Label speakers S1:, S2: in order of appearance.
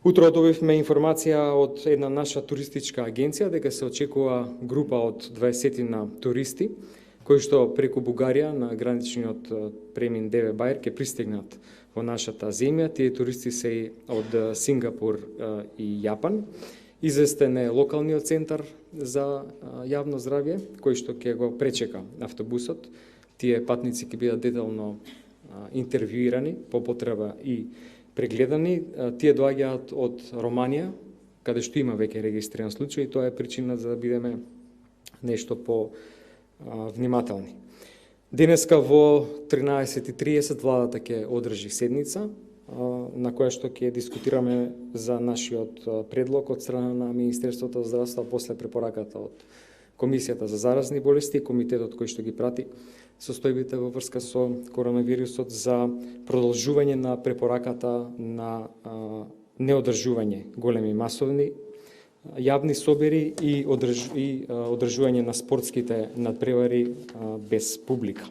S1: Утро добивме информација од една наша туристичка агенција дека се очекува група од 20 на туристи кои што преку Бугарија на граничниот премин Деве Бајр ќе пристигнат во нашата земја. Тие туристи се од Сингапур и Јапан. Известен е локалниот центар за јавно здравје кој што ќе го пречека автобусот. Тие патници ќе бидат детално интервјуирани по потреба и прегледани. Тие доаѓаат од Романија, каде што има веќе регистриран случај, и тоа е причина за да бидеме нешто по внимателни. Денеска во 13:30 владата ќе одржи седница на која што ќе дискутираме за нашиот предлог од страна на Министерството за здравство, после препораката од Комисијата за заразни болести и комитетот кој што ги прати состојбите во врска со коронавирусот за продолжување на препораката на неодржување големи масовни јавни собери и одржување на спортските надпревари без публика.